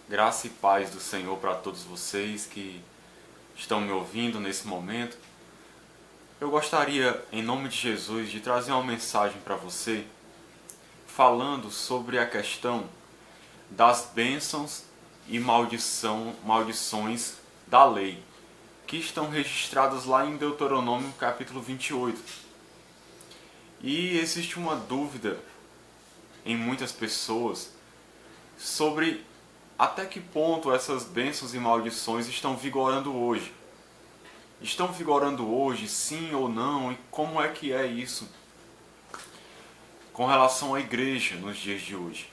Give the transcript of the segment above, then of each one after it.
Graça e paz do Senhor para todos vocês que estão me ouvindo nesse momento. Eu gostaria, em nome de Jesus, de trazer uma mensagem para você falando sobre a questão das bênçãos e maldições da lei, que estão registradas lá em Deuteronômio capítulo 28. E existe uma dúvida em muitas pessoas sobre até que ponto essas bênçãos e maldições estão vigorando hoje. Estão vigorando hoje, sim ou não? E como é que é isso com relação à igreja nos dias de hoje?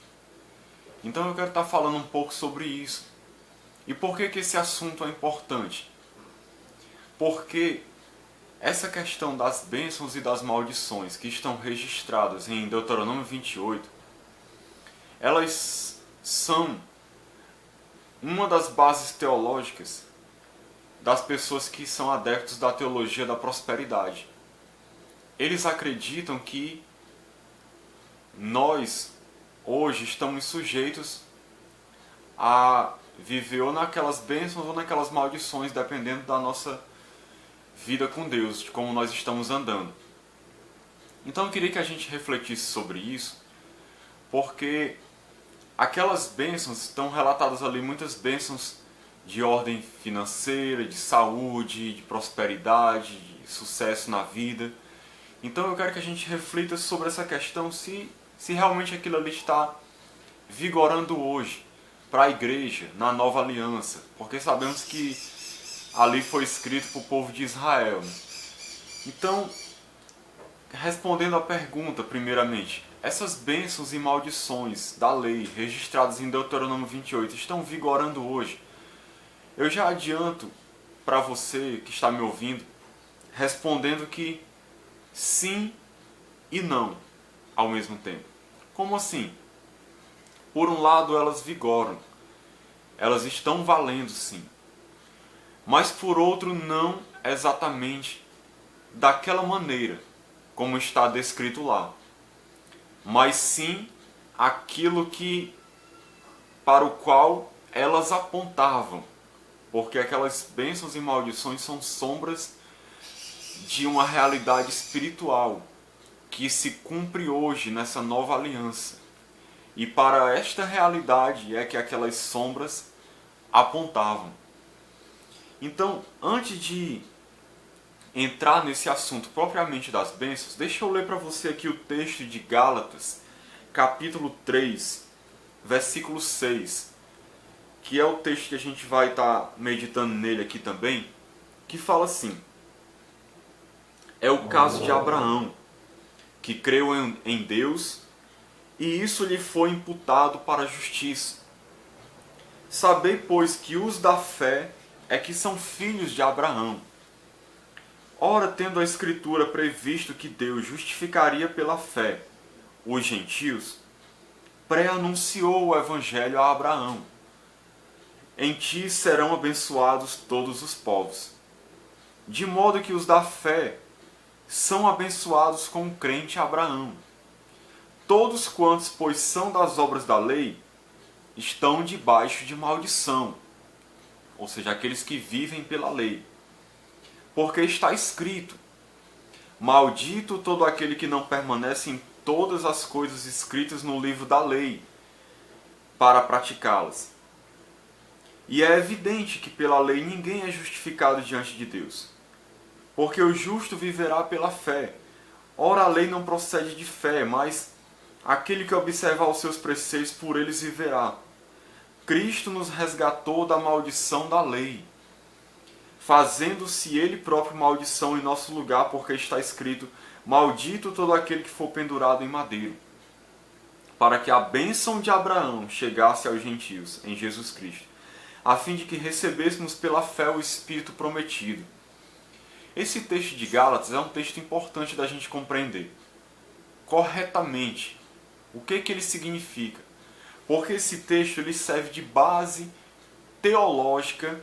Então eu quero estar falando um pouco sobre isso. E por que esse assunto é importante? Porque essa questão das bênçãos e das maldições que estão registradas em Deuteronômio 28, elas são uma das bases teológicas das pessoas que são adeptos da teologia da prosperidade. Eles acreditam que nós hoje estamos sujeitos a viver ou naquelas bênçãos ou naquelas maldições, dependendo da nossa vida com Deus, de como nós estamos andando. Então eu queria que a gente refletisse sobre isso, porque aquelas bênçãos estão relatadas ali, muitas bênçãos de ordem financeira, de saúde, de prosperidade, de sucesso na vida. Então eu quero que a gente reflita sobre essa questão, se realmente aquilo ali está vigorando hoje para a igreja, na nova aliança, porque sabemos que ali foi escrito para o povo de Israel. Então, respondendo à pergunta, primeiramente, essas bênçãos e maldições da lei registradas em Deuteronômio 28 estão vigorando hoje? Eu já adianto para você que está me ouvindo, respondendo que sim e não ao mesmo tempo. Como assim? Por um lado, elas vigoram, elas estão valendo sim, mas por outro, não exatamente daquela maneira como está descrito lá, mas sim aquilo que para o qual elas apontavam, porque aquelas bênçãos e maldições são sombras de uma realidade espiritual que se cumpre hoje nessa nova aliança. E para esta realidade é que aquelas sombras apontavam. Então, antes de entrar nesse assunto propriamente das bênçãos, deixa eu ler para você aqui o texto de Gálatas, capítulo 3, versículo 6, que é o texto que a gente vai estar meditando nele aqui também, que fala assim: é o caso de Abraão, que creu em Deus, e isso lhe foi imputado para a justiça. Sabei, pois, que os da fé é que são filhos de Abraão. Ora, tendo a Escritura previsto que Deus justificaria pela fé os gentios, pré-anunciou o Evangelho a Abraão: em ti serão abençoados todos os povos. De modo que os da fé são abençoados com o crente Abraão. Todos quantos, pois, são das obras da lei, estão debaixo de maldição, ou seja, aqueles que vivem pela lei. Porque está escrito: maldito todo aquele que não permanece em todas as coisas escritas no livro da lei, para praticá-las. E é evidente que pela lei ninguém é justificado diante de Deus, porque o justo viverá pela fé. Ora, a lei não procede de fé, mas aquele que observar os seus preceitos, por eles viverá. Cristo nos resgatou da maldição da lei, fazendo-se ele próprio maldição em nosso lugar, porque está escrito: maldito todo aquele que for pendurado em madeiro, para que a bênção de Abraão chegasse aos gentios em Jesus Cristo, a fim de que recebêssemos pela fé o Espírito prometido. Esse texto de Gálatas é um texto importante da gente compreender corretamente o que ele significa, porque esse texto ele serve de base teológica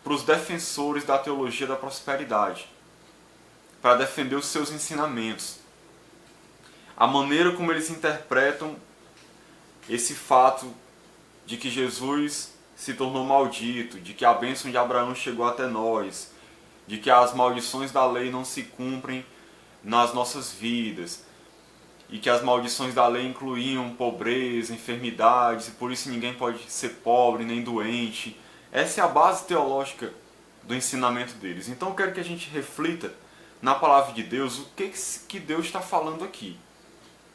para os defensores da teologia da prosperidade, para defender os seus ensinamentos, a maneira como eles interpretam esse fato de que Jesus se tornou maldito, de que a bênção de Abraão chegou até nós, de que as maldições da lei não se cumprem nas nossas vidas, e que as maldições da lei incluíam pobreza, enfermidades, e por isso ninguém pode ser pobre nem doente. Essa é a base teológica do ensinamento deles. Então eu quero que a gente reflita na palavra de Deus o que Deus está falando aqui,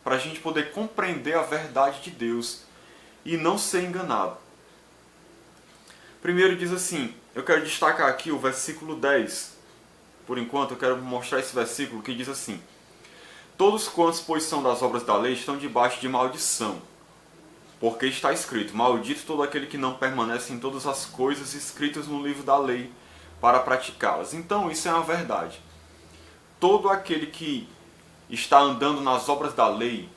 para a gente poder compreender a verdade de Deus e não ser enganado. Primeiro diz assim, eu quero destacar aqui o versículo 10. Por enquanto eu quero mostrar esse versículo que diz assim: todos quantos, pois, são das obras da lei estão debaixo de maldição, porque está escrito, maldito todo aquele que não permanece em todas as coisas escritas no livro da lei para praticá-las. Então isso é uma verdade. Todo aquele que está andando nas obras da lei,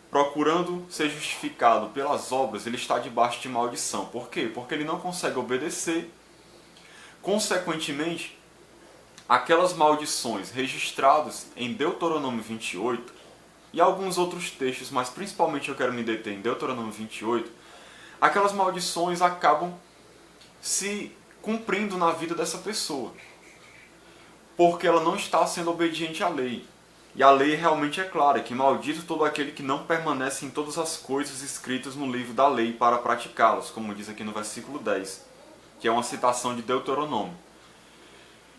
procurando ser justificado pelas obras, ele está debaixo de maldição. Por quê? Porque ele não consegue obedecer. Consequentemente, aquelas maldições registradas em Deuteronômio 28 e alguns outros textos, mas principalmente eu quero me deter em Deuteronômio 28, aquelas maldições acabam se cumprindo na vida dessa pessoa, porque ela não está sendo obediente à lei. E a lei realmente é clara, que maldito todo aquele que não permanece em todas as coisas escritas no livro da lei para praticá-las, como diz aqui no versículo 10, que é uma citação de Deuteronômio.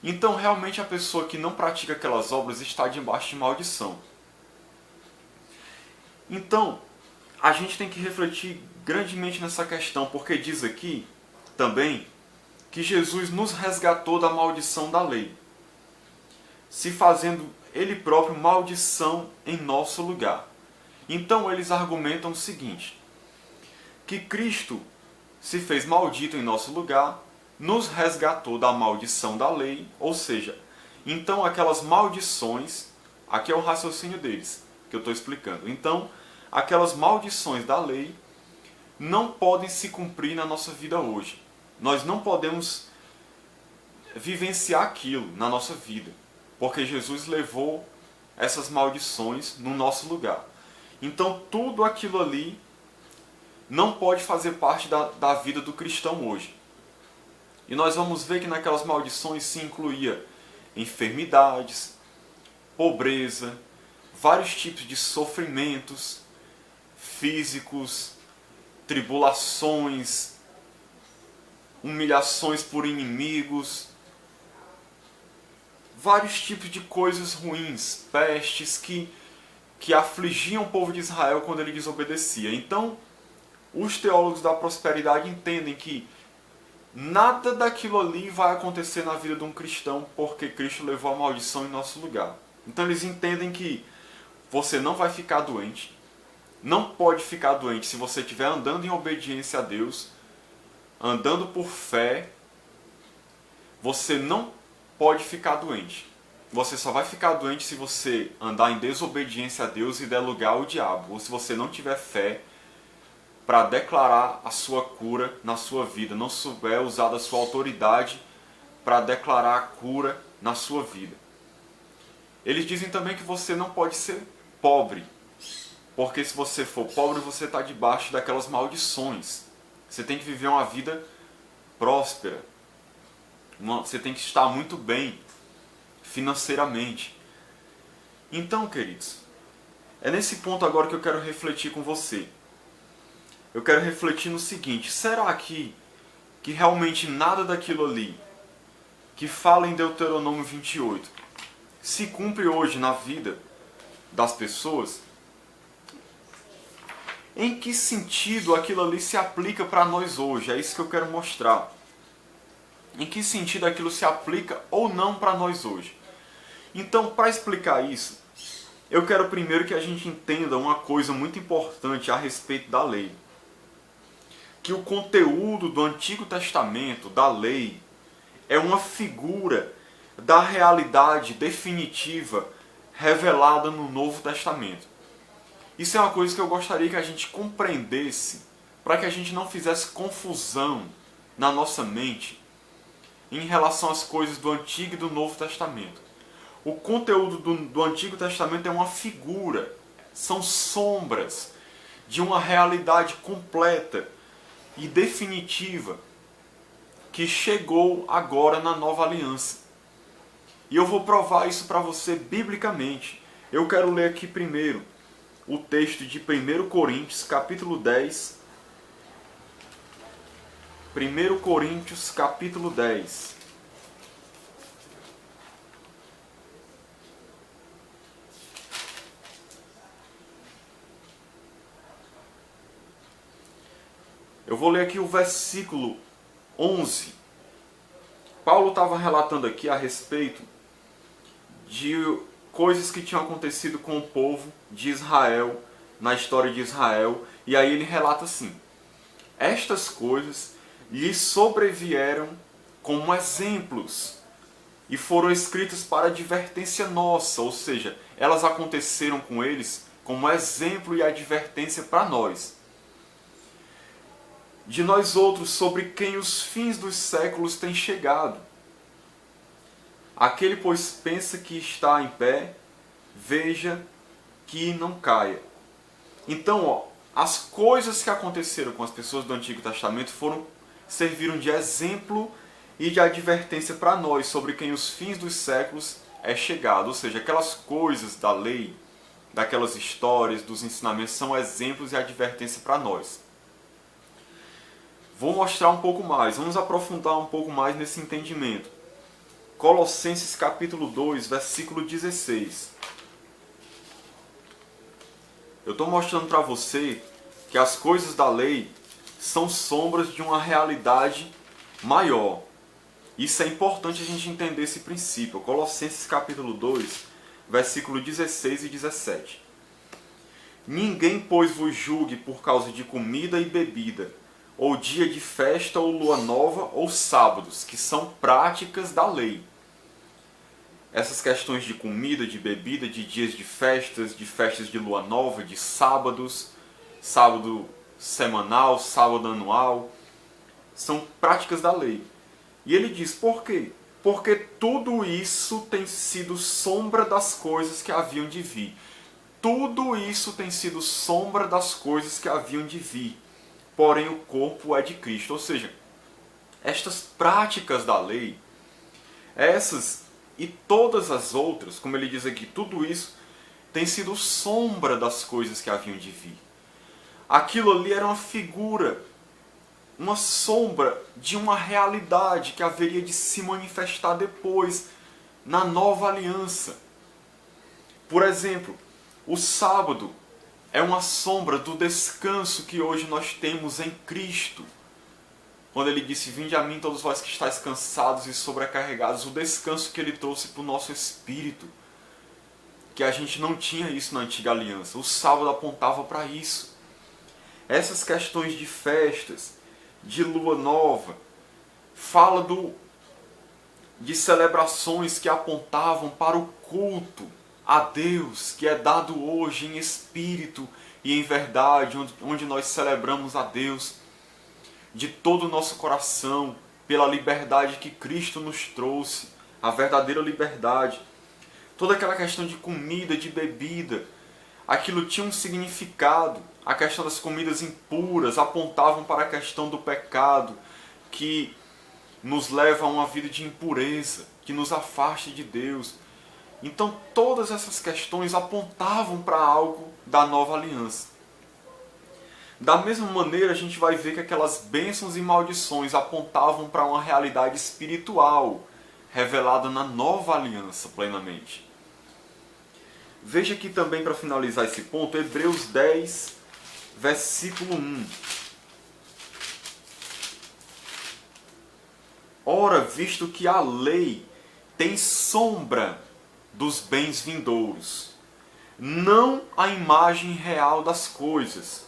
Então realmente a pessoa que não pratica aquelas obras está debaixo de maldição. Então a gente tem que refletir grandemente nessa questão, porque diz aqui também que Jesus nos resgatou da maldição da lei, se fazendo ele próprio maldição em nosso lugar. Então eles argumentam o seguinte, que Cristo se fez maldito em nosso lugar, nos resgatou da maldição da lei, ou seja, então aquelas maldições, aqui é o raciocínio deles, que eu estou explicando, então aquelas maldições da lei não podem se cumprir na nossa vida hoje. Nós não podemos vivenciar aquilo na nossa vida, porque Jesus levou essas maldições no nosso lugar. Então tudo aquilo ali não pode fazer parte da vida do cristão hoje. E nós vamos ver que naquelas maldições se incluía enfermidades, pobreza, vários tipos de sofrimentos físicos, tribulações, humilhações por inimigos, vários tipos de coisas ruins, pestes que afligiam o povo de Israel quando ele desobedecia. Então, os teólogos da prosperidade entendem que nada daquilo ali vai acontecer na vida de um cristão, porque Cristo levou a maldição em nosso lugar. Então eles entendem que você não vai ficar doente, não pode ficar doente se você estiver andando em obediência a Deus, andando por fé, você não pode ficar doente. Você só vai ficar doente se você andar em desobediência a Deus e der lugar ao diabo, ou se você não tiver fé para declarar a sua cura na sua vida, não souber usar da sua autoridade para declarar a cura na sua vida. Eles dizem também que você não pode ser pobre, porque se você for pobre, você está debaixo daquelas maldições. Você tem que viver uma vida próspera, você tem que estar muito bem financeiramente. Então, queridos, é nesse ponto agora que eu quero refletir com você. Eu quero refletir no seguinte: será que realmente nada daquilo ali que fala em Deuteronômio 28 se cumpre hoje na vida das pessoas? Em que sentido aquilo ali se aplica para nós hoje? É isso que eu quero mostrar. Em que sentido aquilo se aplica ou não para nós hoje? Então, para explicar isso, eu quero primeiro que a gente entenda uma coisa muito importante a respeito da lei. Que o conteúdo do Antigo Testamento, da lei, é uma figura da realidade definitiva revelada no Novo Testamento. Isso é uma coisa que eu gostaria que a gente compreendesse, para que a gente não fizesse confusão na nossa mente em relação às coisas do Antigo e do Novo Testamento. O conteúdo do Antigo Testamento é uma figura, são sombras de uma realidade completa e definitiva que chegou agora na nova aliança. E eu vou provar isso para você biblicamente. Eu quero ler aqui primeiro o texto de 1 Coríntios, capítulo 10. 1 Coríntios, capítulo 10. Eu vou ler aqui o versículo 11. Paulo estava relatando aqui a respeito de coisas que tinham acontecido com o povo de Israel, na história de Israel, e aí ele relata assim: estas coisas lhes sobrevieram como exemplos e foram escritas para advertência nossa, ou seja, elas aconteceram com eles como exemplo e advertência para nós. De nós outros, sobre quem os fins dos séculos têm chegado. Aquele, pois, pensa que está em pé, veja que não caia. Então, as coisas que aconteceram com as pessoas do Antigo Testamento serviram de exemplo e de advertência para nós sobre quem os fins dos séculos é chegado. Ou seja, aquelas coisas da lei, daquelas histórias, dos ensinamentos, são exemplos e advertência para nós. Vou mostrar um pouco mais, vamos aprofundar um pouco mais nesse entendimento. Colossenses capítulo 2, versículo 16. Eu estou mostrando para você que as coisas da lei são sombras de uma realidade maior. Isso é importante a gente entender esse princípio. Colossenses capítulo 2, versículo 16 e 17. Ninguém, pois, vos julgue por causa de comida e bebida, ou dia de festa, ou lua nova, ou sábados, que são práticas da lei. Essas questões de comida, de bebida, de dias de festas de lua nova, de sábados, sábado semanal, sábado anual, são práticas da lei. E ele diz, por quê? Porque tudo isso tem sido sombra das coisas que haviam de vir. Tudo isso tem sido sombra das coisas que haviam de vir. Porém o corpo é de Cristo. Ou seja, estas práticas da lei, essas e todas as outras, como ele diz aqui, tudo isso tem sido sombra das coisas que haviam de vir. Aquilo ali era uma figura, uma sombra de uma realidade que haveria de se manifestar depois, na nova aliança. Por exemplo, o sábado é uma sombra do descanso que hoje nós temos em Cristo. Quando ele disse, vinde a mim todos vós que estáis cansados e sobrecarregados, o descanso que ele trouxe para o nosso espírito. Que a gente não tinha isso na antiga aliança. O sábado apontava para isso. Essas questões de festas, de lua nova, fala de celebrações que apontavam para o culto a Deus, que é dado hoje em espírito e em verdade, onde nós celebramos a Deus de todo o nosso coração, pela liberdade que Cristo nos trouxe, a verdadeira liberdade. Toda aquela questão de comida, de bebida, aquilo tinha um significado. A questão das comidas impuras apontavam para a questão do pecado, que nos leva a uma vida de impureza, que nos afaste de Deus. Então todas essas questões apontavam para algo da nova aliança. Da mesma maneira, a gente vai ver que aquelas bênçãos e maldições apontavam para uma realidade espiritual, revelada na nova aliança plenamente. Veja aqui também, para finalizar esse ponto, Hebreus 10, versículo 1. Ora, visto que a lei tem sombra dos bens vindouros, não a imagem real das coisas,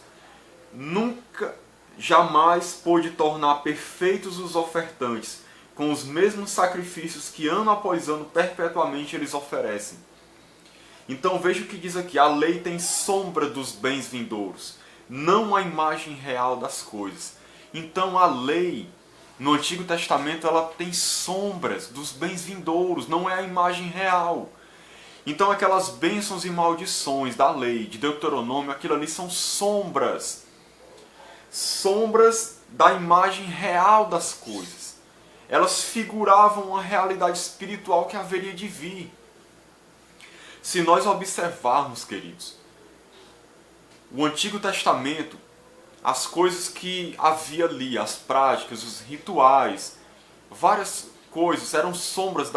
nunca, jamais pôde tornar perfeitos os ofertantes com os mesmos sacrifícios que ano após ano perpetuamente eles oferecem. Então veja o que diz aqui, a lei tem sombra dos bens vindouros, não a imagem real das coisas. Então a lei, no Antigo Testamento, ela tem sombras dos bens vindouros, não é a imagem real. Então aquelas bênçãos e maldições da lei, de Deuteronômio, aquilo ali são sombras sombras da imagem real das coisas. Elas figuravam uma realidade espiritual que haveria de vir. Se nós observarmos, queridos, o Antigo Testamento, as coisas que havia ali, as práticas, os rituais, várias coisas eram sombras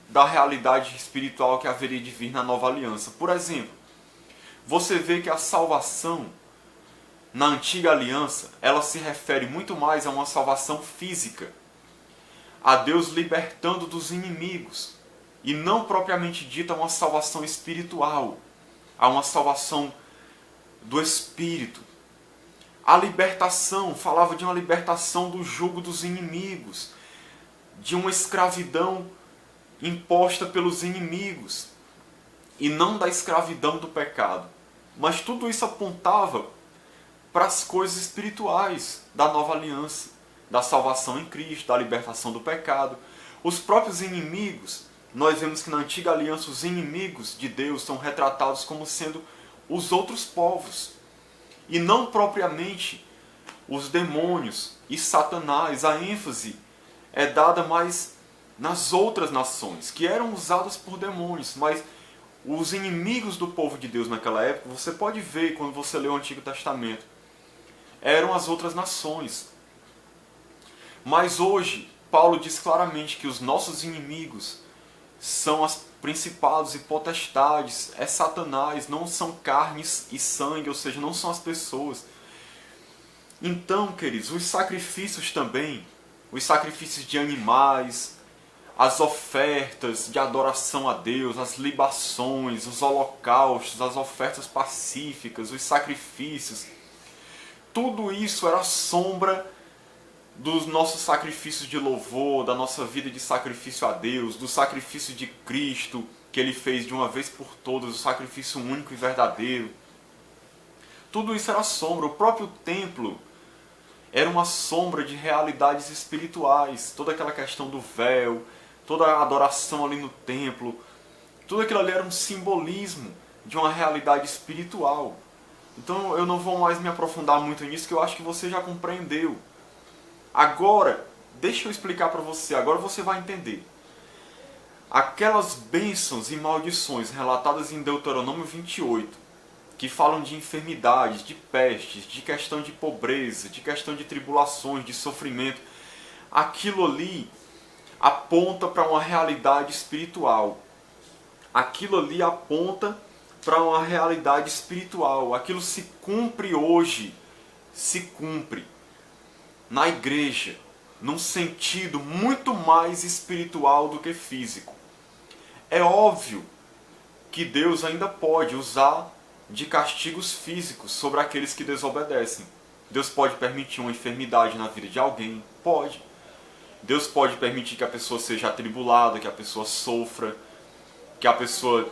da realidade espiritual que haveria de vir na Nova Aliança. Por exemplo, você vê que a salvação na Antiga Aliança, ela se refere muito mais a uma salvação física, a Deus libertando dos inimigos, e não propriamente dita uma salvação espiritual, a uma salvação do Espírito. A libertação falava de uma libertação do jugo dos inimigos, de uma escravidão imposta pelos inimigos, e não da escravidão do pecado. Mas tudo isso apontava para as coisas espirituais da nova aliança, da salvação em Cristo, da libertação do pecado. Os próprios inimigos, nós vemos que na antiga aliança os inimigos de Deus são retratados como sendo os outros povos, e não propriamente os demônios e Satanás. A ênfase é dada mais nas outras nações, que eram usadas por demônios, mas os inimigos do povo de Deus naquela época, você pode ver quando você lê o Antigo Testamento, eram as outras nações. Mas hoje, Paulo diz claramente que os nossos inimigos são as principados e potestades, é Satanás, não são carnes e sangue, ou seja, não são as pessoas. Então, queridos, os sacrifícios também, os sacrifícios de animais, as ofertas de adoração a Deus, as libações, os holocaustos, as ofertas pacíficas, os sacrifícios, tudo isso era sombra dos nossos sacrifícios de louvor, da nossa vida de sacrifício a Deus, do sacrifício de Cristo, que Ele fez de uma vez por todas, o sacrifício único e verdadeiro. Tudo isso era sombra. O próprio templo era uma sombra de realidades espirituais. Toda aquela questão do véu, toda a adoração ali no templo, tudo aquilo ali era um simbolismo de uma realidade espiritual. Então eu não vou mais me aprofundar muito nisso, que eu acho que você já compreendeu. Agora, deixa eu explicar para você, agora você vai entender. Aquelas bênçãos e maldições relatadas em Deuteronômio 28, que falam de enfermidades, de pestes, de questão de pobreza, de questão de tribulações, de sofrimento, aquilo ali aponta para uma realidade espiritual. Aquilo ali aponta para uma realidade espiritual. Aquilo se cumpre hoje, se cumpre na igreja, num sentido muito mais espiritual do que físico. É óbvio que Deus ainda pode usar de castigos físicos sobre aqueles que desobedecem. Deus pode permitir uma enfermidade na vida de alguém, pode. Deus pode permitir que a pessoa seja atribulada, que a pessoa sofra, que a pessoa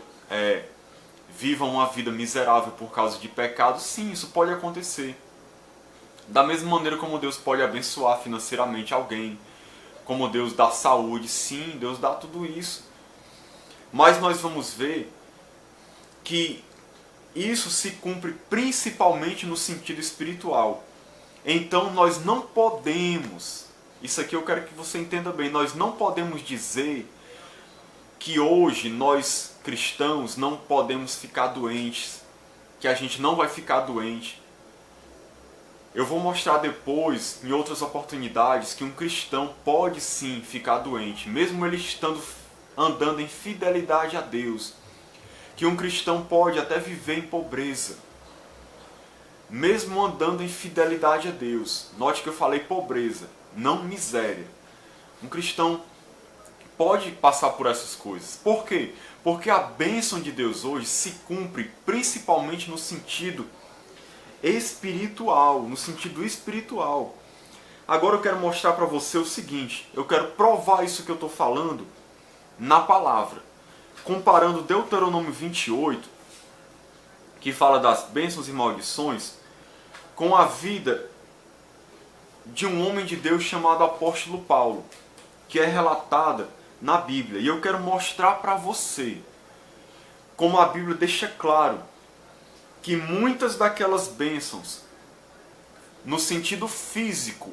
viva uma vida miserável por causa de pecado. Sim, isso pode acontecer. Da mesma maneira como Deus pode abençoar financeiramente alguém, como Deus dá saúde, sim, Deus dá tudo isso. Mas nós vamos ver que isso se cumpre principalmente no sentido espiritual. Então nós não podemos, isso aqui eu quero que você entenda bem, nós não podemos dizer que hoje nós cristãos não podemos ficar doentes, que a gente não vai ficar doente. Eu vou mostrar depois, em outras oportunidades, que um cristão pode sim ficar doente, mesmo ele andando em fidelidade a Deus. Que um cristão pode até viver em pobreza, mesmo andando em fidelidade a Deus. Note que eu falei pobreza, não miséria. Um cristão pode passar por essas coisas. Por quê? Porque a bênção de Deus hoje se cumpre principalmente no sentido espiritual, no sentido espiritual. Agora eu quero mostrar para você o seguinte, eu quero provar isso que eu estou falando na palavra, comparando Deuteronômio 28, que fala das bênçãos e maldições, com a vida de um homem de Deus chamado apóstolo Paulo, que é relatada na Bíblia. E eu quero mostrar para você como a Bíblia deixa claro que muitas daquelas bênçãos no sentido físico,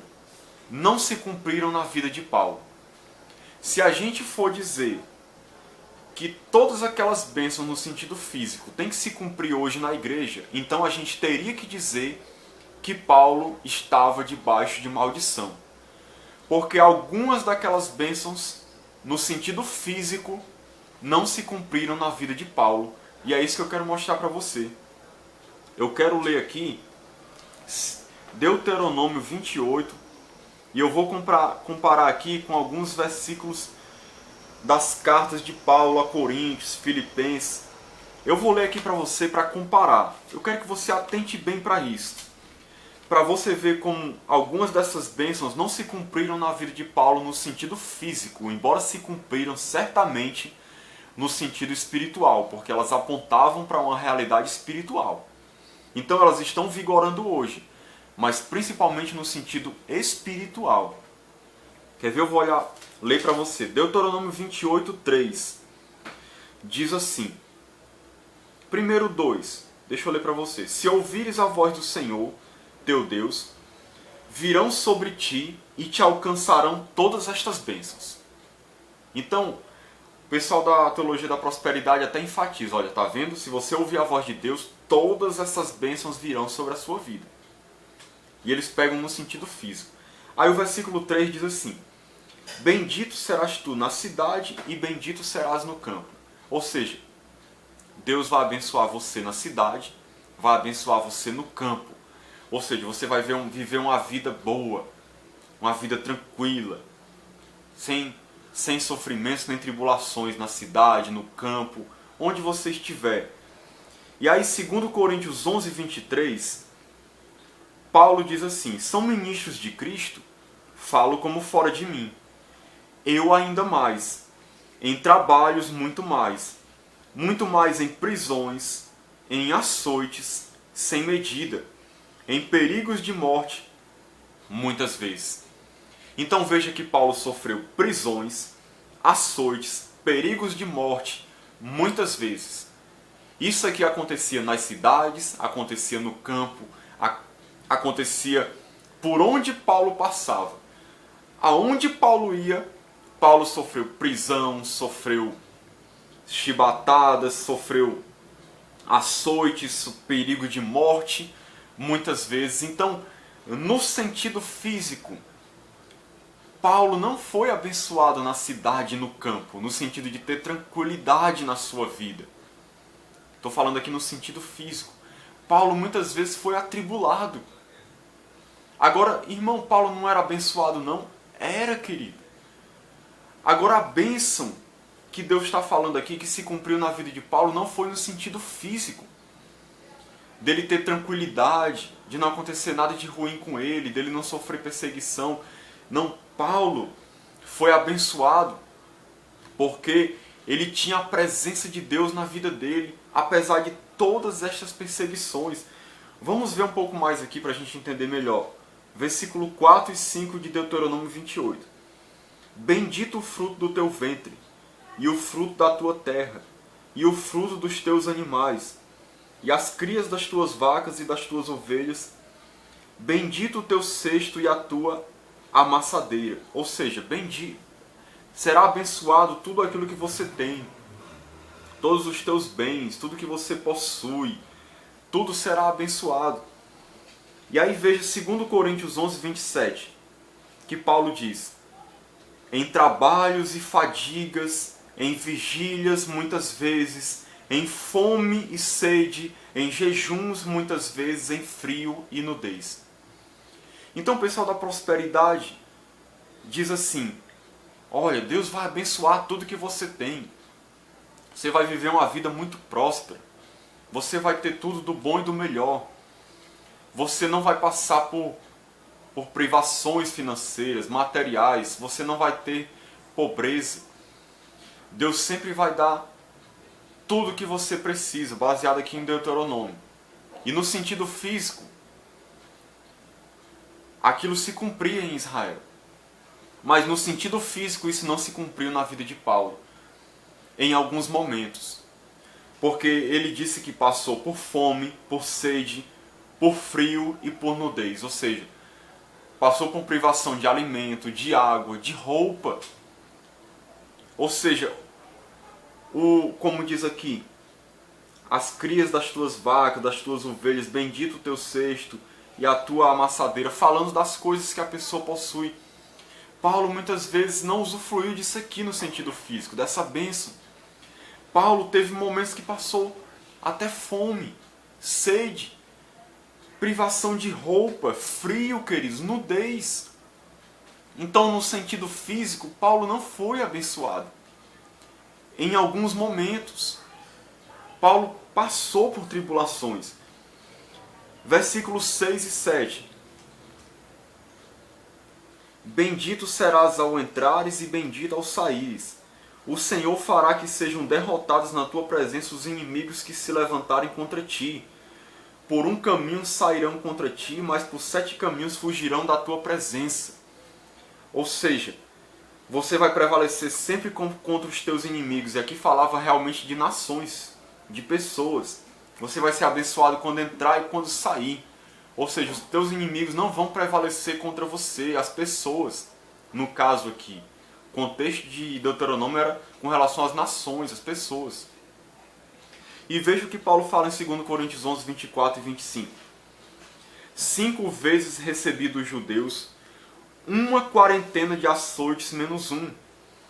não se cumpriram na vida de Paulo. Se a gente for dizer que todas aquelas bênçãos no sentido físico têm que se cumprir hoje na igreja, então a gente teria que dizer que Paulo estava debaixo de maldição. Porque algumas daquelas bênçãos no sentido físico não se cumpriram na vida de Paulo. E é isso que eu quero mostrar para você. Eu quero ler aqui Deuteronômio 28 e eu vou comparar aqui com alguns versículos das cartas de Paulo a Coríntios, Filipenses. Eu vou ler aqui para você para comparar. Eu quero que você atente bem para isso. Para você ver como algumas dessas bênçãos não se cumpriram na vida de Paulo no sentido físico, embora se cumpriram certamente no sentido espiritual, porque elas apontavam para uma realidade espiritual. Então elas estão vigorando hoje, mas principalmente no sentido espiritual. Quer ver? Eu vou ler para você. Deuteronômio 28, 3. Diz assim. Primeiro 2. Deixa eu ler para você. Se ouvires a voz do Senhor, teu Deus, virão sobre ti e te alcançarão todas estas bênçãos. Então, o pessoal da teologia da prosperidade até enfatiza. Olha, tá vendo? Se você ouvir a voz de Deus, todas essas bênçãos virão sobre a sua vida. E eles pegam no sentido físico. Aí o versículo 3 diz assim. Bendito serás tu na cidade e bendito serás no campo. Ou seja, Deus vai abençoar você na cidade, vai abençoar você no campo. Ou seja, você vai viver uma vida boa, uma vida tranquila, sem sofrimentos nem tribulações na cidade, no campo, onde você estiver. E aí, 2 Coríntios 11, 23, Paulo diz assim, são ministros de Cristo? Falo como fora de mim. Eu ainda mais, em trabalhos muito mais em prisões, em açoites, sem medida, em perigos de morte, muitas vezes. Então veja que Paulo sofreu prisões, açoites, perigos de morte, muitas vezes. Isso aqui acontecia nas cidades, acontecia no campo, acontecia por onde Paulo passava. Aonde Paulo ia, Paulo sofreu prisão, sofreu chibatadas, sofreu açoites, perigo de morte, muitas vezes. Então, no sentido físico, Paulo não foi abençoado na cidade e no campo, no sentido de ter tranquilidade na sua vida. Estou falando aqui no sentido físico. Paulo muitas vezes foi atribulado. Agora, irmão, Paulo não era abençoado não? Era, querido. Agora a bênção que Deus está falando aqui, que se cumpriu na vida de Paulo, não foi no sentido físico. Dele ter tranquilidade, de não acontecer nada de ruim com ele, dele não sofrer perseguição. Não, Paulo foi abençoado porque ele tinha a presença de Deus na vida dele, apesar de todas estas perseguições. Vamos ver um pouco mais aqui para a gente entender melhor. Versículo 4 e 5 de Deuteronômio 28. Bendito o fruto do teu ventre, e o fruto da tua terra, e o fruto dos teus animais, e as crias das tuas vacas e das tuas ovelhas. Bendito o teu cesto e a tua amassadeira. Ou seja, bendito. Será abençoado tudo aquilo que você tem. Todos os teus bens, tudo que você possui. Tudo será abençoado. E aí veja 2 Coríntios 11, 27, que Paulo diz: em trabalhos e fadigas, em vigílias muitas vezes, em fome e sede, em jejuns muitas vezes, em frio e nudez. Então o pessoal da prosperidade diz assim: olha, Deus vai abençoar tudo que você tem. Você vai viver uma vida muito próspera. Você vai ter tudo do bom e do melhor. Você não vai passar por privações financeiras, materiais. Você não vai ter pobreza. Deus sempre vai dar tudo o que você precisa, baseado aqui em Deuteronômio. E no sentido físico, aquilo se cumpria em Israel. Mas no sentido físico, isso não se cumpriu na vida de Paulo. Em alguns momentos. Porque ele disse que passou por fome, por sede, por frio e por nudez. Ou seja, passou por privação de alimento, de água, de roupa. Ou seja, como diz aqui, as crias das tuas vacas, das tuas ovelhas, bendito o teu cesto e a tua amassadeira, falando das coisas que a pessoa possui. Paulo muitas vezes não usufruiu disso aqui no sentido físico, dessa bênção. Paulo teve momentos que passou até fome, sede, privação de roupa, frio, queridos, nudez. Então, no sentido físico, Paulo não foi abençoado. Em alguns momentos, Paulo passou por tribulações. Versículos 6 e 7. Bendito serás ao entrares e bendito ao saíres. O Senhor fará que sejam derrotados na tua presença os inimigos que se levantarem contra ti. Por um caminho sairão contra ti, mas por 7 caminhos fugirão da tua presença. Ou seja, você vai prevalecer sempre contra os teus inimigos. E aqui falava realmente de nações, de pessoas. Você vai ser abençoado quando entrar e quando sair. Ou seja, os teus inimigos não vão prevalecer contra você, as pessoas. No caso aqui, o contexto de Deuteronômio era com relação às nações, às pessoas. E veja o que Paulo fala em 2 Coríntios 11, 24 e 25. 5 vezes recebi dos judeus 1 quarentena de açoites menos 1.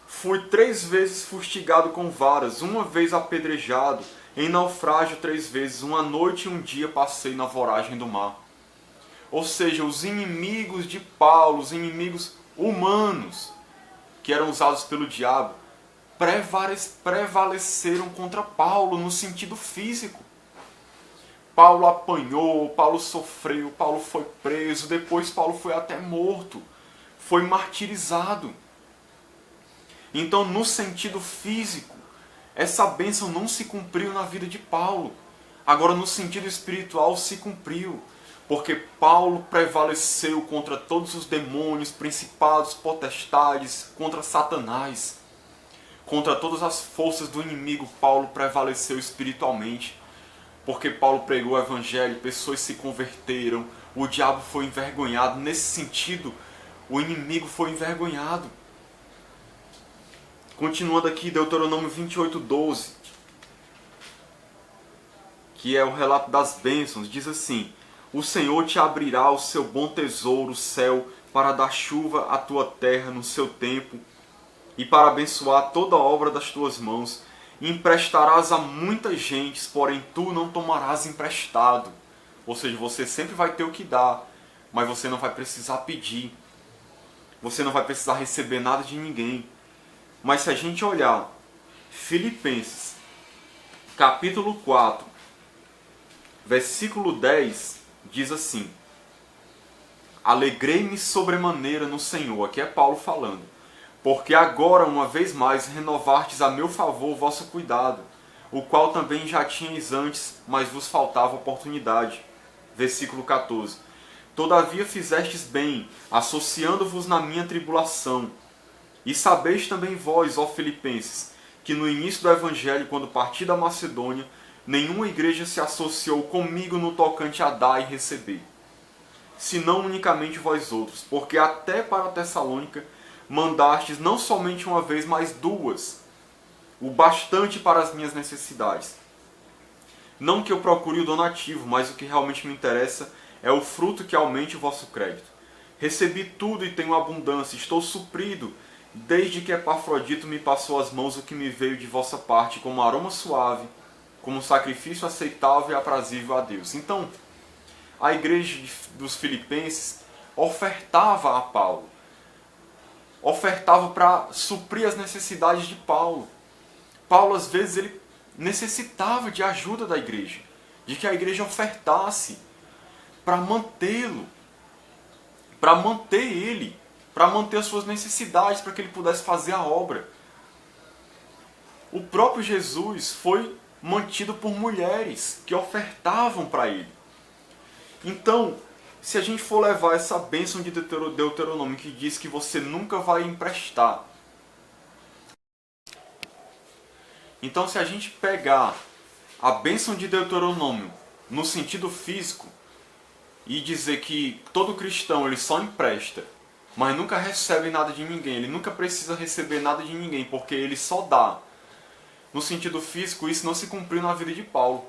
Fui 3 vezes fustigado com varas, 1 vez apedrejado, em naufrágio 3 vezes, 1 noite e 1 dia passei na voragem do mar. Ou seja, os inimigos de Paulo, os inimigos humanos, que eram usados pelo diabo, prevaleceram contra Paulo no sentido físico. Paulo apanhou, Paulo sofreu, Paulo foi preso, depois Paulo foi até morto, foi martirizado. Então, no sentido físico, essa bênção não se cumpriu na vida de Paulo. Agora, no sentido espiritual, se cumpriu. Porque Paulo prevaleceu contra todos os demônios, principados, potestades, contra Satanás. Contra todas as forças do inimigo, Paulo prevaleceu espiritualmente. Porque Paulo pregou o evangelho, pessoas se converteram, o diabo foi envergonhado. Nesse sentido, o inimigo foi envergonhado. Continuando aqui, Deuteronômio 28, 12, que é o relato das bênçãos, diz assim: o Senhor te abrirá o seu bom tesouro, o céu, para dar chuva à tua terra no seu tempo, e para abençoar toda a obra das tuas mãos. Emprestarás a muitas gentes, porém tu não tomarás emprestado. Ou seja, você sempre vai ter o que dar, mas você não vai precisar pedir. Você não vai precisar receber nada de ninguém. Mas se a gente olhar Filipenses, capítulo 4, versículo 10, diz assim: alegrei-me sobremaneira no Senhor. Aqui é Paulo falando. Porque agora, uma vez mais, renovastes a meu favor o vosso cuidado, o qual também já tinhais antes, mas vos faltava oportunidade. Versículo 14. Todavia fizestes bem, associando-vos na minha tribulação. E sabeis também vós, ó Filipenses, que no início do Evangelho, quando parti da Macedônia, nenhuma igreja se associou comigo no tocante a dar e receber, senão unicamente vós outros, porque até para Tessalônica mandastes não somente uma vez, mas 2, o bastante para as minhas necessidades. Não que eu procure o donativo, mas o que realmente me interessa é o fruto que aumente o vosso crédito. Recebi tudo e tenho abundância, estou suprido, desde que Epafrodito me passou às mãos o que me veio de vossa parte, como aroma suave, como sacrifício aceitável e aprazível a Deus. Então, a igreja dos Filipenses ofertava a Paulo. Ofertava para suprir as necessidades de Paulo. Paulo, às vezes, ele necessitava de ajuda da igreja. De que a igreja ofertasse para mantê-lo. Para manter ele. Para manter as suas necessidades, para que ele pudesse fazer a obra. O próprio Jesus foi mantido por mulheres que ofertavam para ele. Então, se a gente for levar essa bênção de Deuteronômio, que diz que você nunca vai emprestar. Então, se a gente pegar a bênção de Deuteronômio no sentido físico, e dizer que todo cristão ele só empresta, mas nunca recebe nada de ninguém, ele nunca precisa receber nada de ninguém, porque ele só dá. No sentido físico, isso não se cumpriu na vida de Paulo,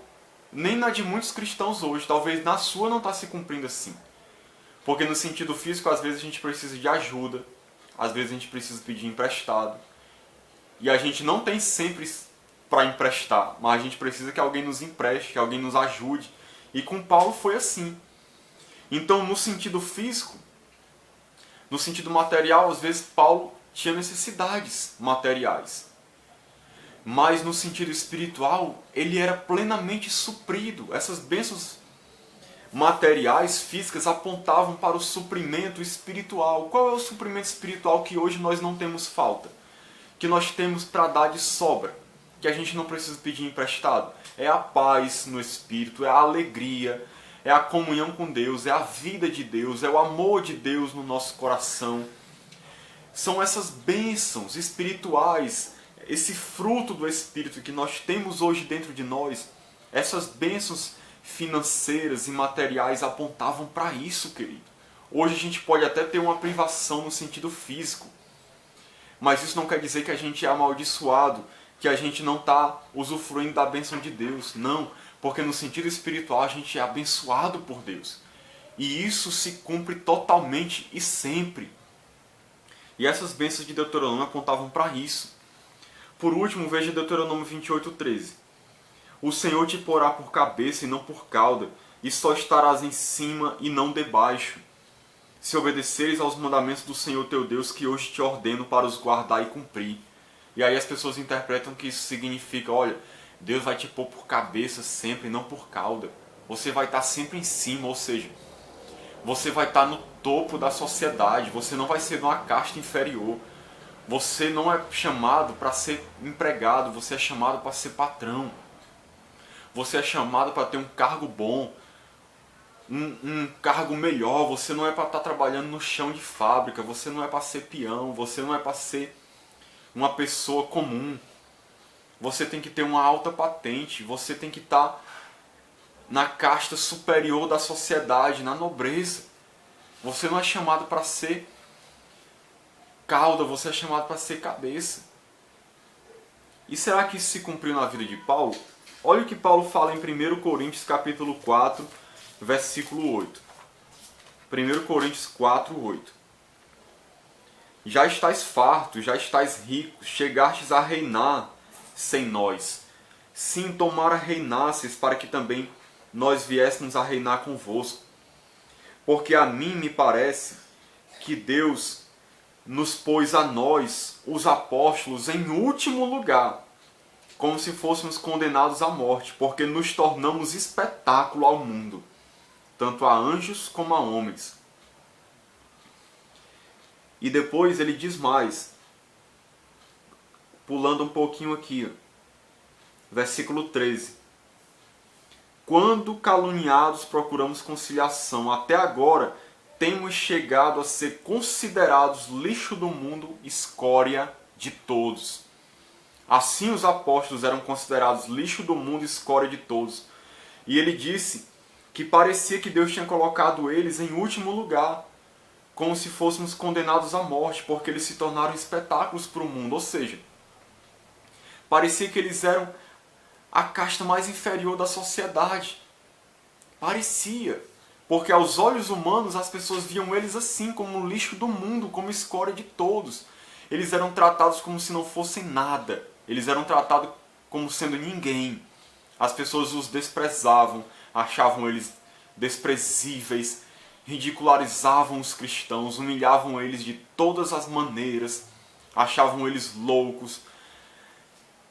nem na de muitos cristãos hoje, talvez na sua não está se cumprindo assim. Porque no sentido físico, às vezes a gente precisa de ajuda, às vezes a gente precisa pedir emprestado, e a gente não tem sempre para emprestar, mas a gente precisa que alguém nos empreste, que alguém nos ajude, e com Paulo foi assim. Então, no sentido físico, no sentido material, às vezes Paulo tinha necessidades materiais. Mas no sentido espiritual, ele era plenamente suprido. Essas bênçãos materiais, físicas, apontavam para o suprimento espiritual. Qual é o suprimento espiritual que hoje nós não temos falta? Que nós temos para dar de sobra? Que a gente não precisa pedir emprestado? É a paz no espírito, é a alegria, é a comunhão com Deus, é a vida de Deus, é o amor de Deus no nosso coração. São essas bênçãos espirituais, esse fruto do Espírito que nós temos hoje dentro de nós, essas bênçãos financeiras e materiais apontavam para isso, querido. Hoje a gente pode até ter uma privação no sentido físico, mas isso não quer dizer que a gente é amaldiçoado, que a gente não está usufruindo da bênção de Deus. Não, porque no sentido espiritual a gente é abençoado por Deus. E isso se cumpre totalmente e sempre. E essas bênçãos de Deuteronômio apontavam para isso. Por último, veja Deuteronômio 28:13. O Senhor te porá por cabeça e não por cauda, e só estarás em cima e não debaixo, se obedeceres aos mandamentos do Senhor teu Deus, que hoje te ordeno para os guardar e cumprir. E aí as pessoas interpretam que isso significa, olha, Deus vai te pôr por cabeça sempre, não por cauda. Você vai estar sempre em cima, ou seja, você vai estar no topo da sociedade, você não vai ser de uma casta inferior. Você não é chamado para ser empregado, você é chamado para ser patrão. Você é chamado para ter um cargo bom, um cargo melhor. Você não é para estar trabalhando no chão de fábrica, você não é para ser peão, você não é para ser uma pessoa comum. Você tem que ter uma alta patente, você tem que estar na casta superior da sociedade, na nobreza. Você não é chamado para ser cauda, você é chamado para ser cabeça. E será que isso se cumpriu na vida de Paulo? Olha o que Paulo fala em 1 Coríntios capítulo 4, versículo 8. 1 Coríntios 4, 8. Já estais fartos, já estais ricos, chegastes a reinar sem nós. Sim, tomara reinasses, para que também nós viéssemos a reinar convosco. Porque a mim me parece que Deus nos pôs a nós, os apóstolos, em último lugar, como se fôssemos condenados à morte, porque nos tornamos espetáculo ao mundo, tanto a anjos como a homens. E depois ele diz mais, pulando um pouquinho aqui, versículo 13. Quando caluniados procuramos conciliação, até agora temos chegado a ser considerados lixo do mundo, escória de todos. Assim os apóstolos eram considerados lixo do mundo, escória de todos. E ele disse que parecia que Deus tinha colocado eles em último lugar, como se fôssemos condenados à morte, porque eles se tornaram espetáculos para o mundo. Ou seja, parecia que eles eram a casta mais inferior da sociedade. Parecia. Porque aos olhos humanos as pessoas viam eles assim, como lixo do mundo, como escória de todos. Eles eram tratados como se não fossem nada. Eles eram tratados como sendo ninguém. As pessoas os desprezavam, achavam eles desprezíveis, ridicularizavam os cristãos, humilhavam eles de todas as maneiras, achavam eles loucos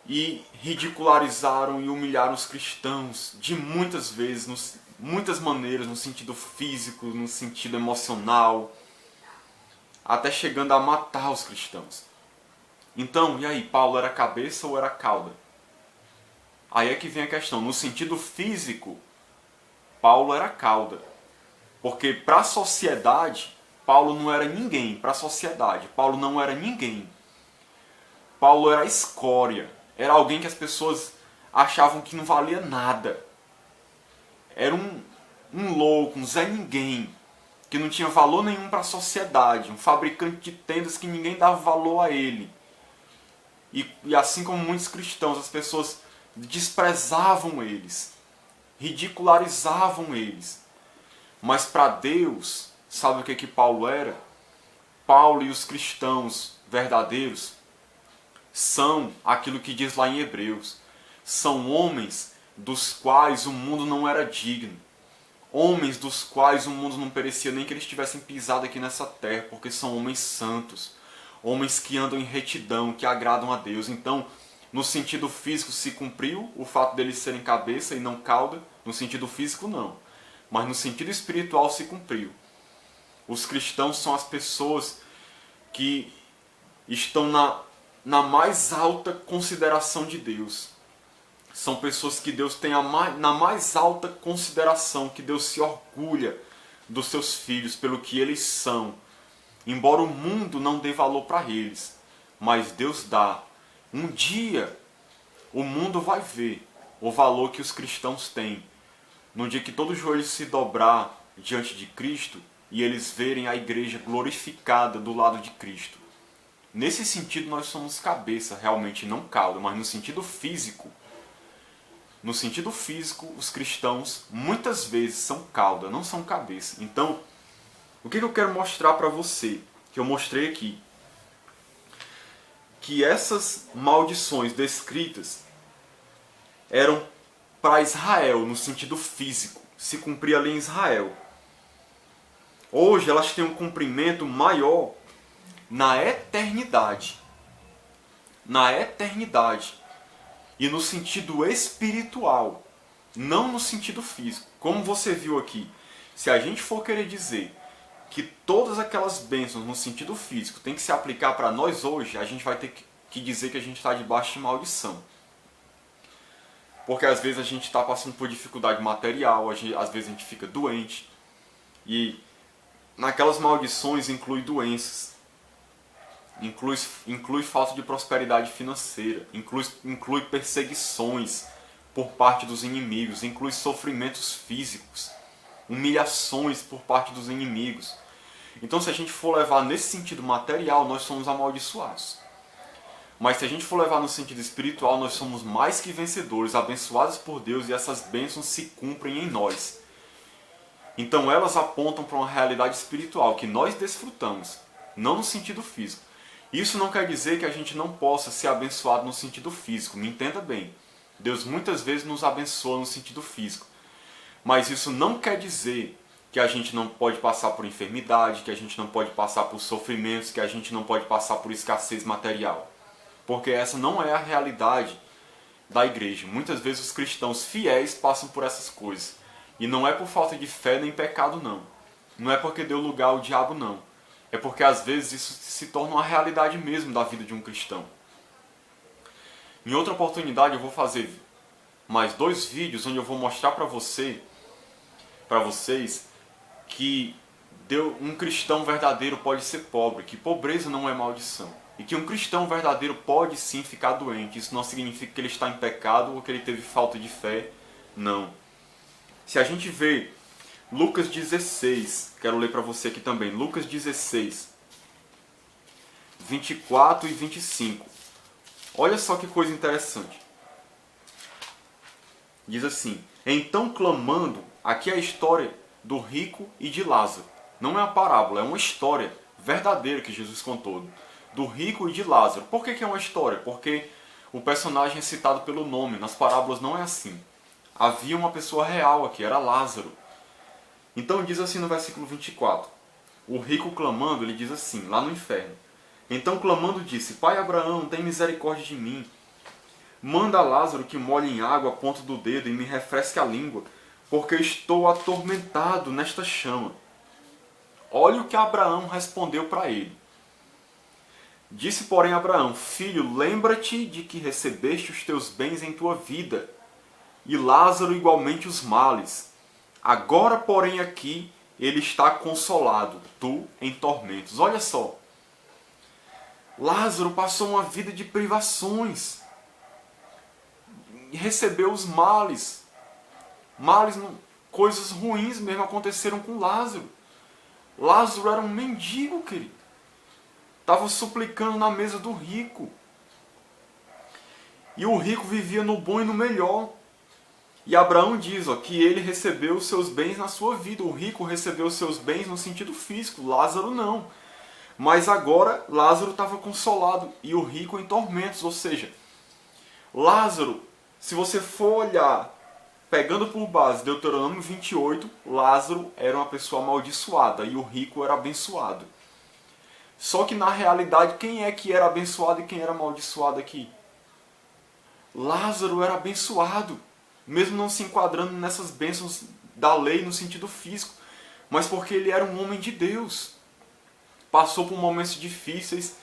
e ridicularizaram e humilharam os cristãos de muitas vezes, muitas maneiras, no sentido físico, no sentido emocional, até chegando a matar os cristãos. Então, e aí, Paulo era cabeça ou era cauda? Aí é que vem a questão. No sentido físico, Paulo era cauda. Porque para a sociedade, Paulo não era ninguém. Para a sociedade, Paulo não era ninguém. Paulo era escória. Era alguém que as pessoas achavam que não valia nada. Era um louco, um Zé Ninguém, que não tinha valor nenhum para a sociedade, um fabricante de tendas que ninguém dava valor a ele. E assim como muitos cristãos, as pessoas desprezavam eles, ridicularizavam eles. Mas para Deus, sabe o que Paulo era? Paulo e os cristãos verdadeiros são aquilo que diz lá em Hebreus. São homens dos quais o mundo não era digno. Homens dos quais o mundo não perecia nem que eles tivessem pisado aqui nessa terra, porque são homens santos. Homens que andam em retidão, que agradam a Deus. Então, no sentido físico se cumpriu o fato deles serem cabeça e não cauda. No sentido físico não. Mas no sentido espiritual se cumpriu. Os cristãos são as pessoas que estão na mais alta consideração de Deus. São pessoas que Deus tem na mais alta consideração, que Deus se orgulha dos seus filhos pelo que eles são. Embora o mundo não dê valor para eles, mas Deus dá. Um dia o mundo vai ver o valor que os cristãos têm. No dia que todo joelho se dobrar diante de Cristo e eles verem a igreja glorificada do lado de Cristo. Nesse sentido nós somos cabeça, realmente não cauda, mas no sentido físico, os cristãos muitas vezes são cauda, não são cabeça. Então, o que eu quero mostrar para você, que eu mostrei aqui? Que essas maldições descritas eram para Israel, no sentido físico, se cumpria ali em Israel. Hoje elas têm um cumprimento maior na eternidade. Na eternidade. E no sentido espiritual, não no sentido físico. Como você viu aqui, se a gente for querer dizer que todas aquelas bênçãos no sentido físico tem que se aplicar para nós hoje, a gente vai ter que dizer que a gente está debaixo de maldição. Porque às vezes a gente está passando por dificuldade material, às vezes a gente fica doente. E naquelas maldições inclui doenças. Inclui falta de prosperidade financeira, inclui perseguições por parte dos inimigos, inclui sofrimentos físicos, humilhações por parte dos inimigos. Então, se a gente for levar nesse sentido material, nós somos amaldiçoados. Mas se a gente for levar no sentido espiritual, nós somos mais que vencedores, abençoados por Deus, e essas bênçãos se cumprem em nós. Então elas apontam para uma realidade espiritual que nós desfrutamos, não no sentido físico. Isso não quer dizer que a gente não possa ser abençoado no sentido físico, me entenda bem. Deus muitas vezes nos abençoa no sentido físico. Mas isso não quer dizer que a gente não pode passar por enfermidade, que a gente não pode passar por sofrimentos, que a gente não pode passar por escassez material. Porque essa não é a realidade da igreja. Muitas vezes os cristãos fiéis passam por essas coisas. E não é por falta de fé nem pecado, não. Não é porque deu lugar ao diabo, não. É porque às vezes isso se torna uma realidade mesmo da vida de um cristão. Em outra oportunidade eu vou fazer mais 2 vídeos onde eu vou mostrar para vocês que um cristão verdadeiro pode ser pobre, que pobreza não é maldição. E que um cristão verdadeiro pode sim ficar doente. Isso não significa que ele está em pecado ou que ele teve falta de fé. Não. Se a gente vê Lucas 16, quero ler para você aqui também. Lucas 16, 24 e 25. Olha só que coisa interessante. Diz assim: então clamando, aqui é a história do rico e de Lázaro. Não é uma parábola, é uma história verdadeira que Jesus contou. Do rico e de Lázaro. Por que é uma história? Porque o personagem é citado pelo nome. Nas parábolas não é assim. Havia uma pessoa real aqui, era Lázaro. Então diz assim no versículo 24. O rico clamando, ele diz assim, lá no inferno. Então clamando disse: Pai Abraão, tem misericórdia de mim. Manda Lázaro que molhe em água a ponta do dedo e me refresque a língua, porque estou atormentado nesta chama. Olha o que Abraão respondeu para ele. Disse, porém, Abraão: Filho, lembra-te de que recebeste os teus bens em tua vida, e Lázaro igualmente os males. Agora, porém, aqui ele está consolado, tu em tormentos. Olha só. Lázaro passou uma vida de privações. Recebeu os males. Males coisas ruins mesmo aconteceram com Lázaro. Lázaro era um mendigo, querido. Estava suplicando na mesa do rico. E o rico vivia no bom e no melhor. E Abraão diz que ele recebeu os seus bens na sua vida. O rico recebeu os seus bens no sentido físico, Lázaro não. Mas agora Lázaro estava consolado e o rico em tormentos. Ou seja, Lázaro, se você for olhar, pegando por base Deuteronômio 28, Lázaro era uma pessoa amaldiçoada e o rico era abençoado. Só que na realidade, quem é que era abençoado e quem era amaldiçoado aqui? Lázaro era abençoado, mesmo não se enquadrando nessas bênçãos da lei no sentido físico, mas porque ele era um homem de Deus. Passou por momentos difíceis,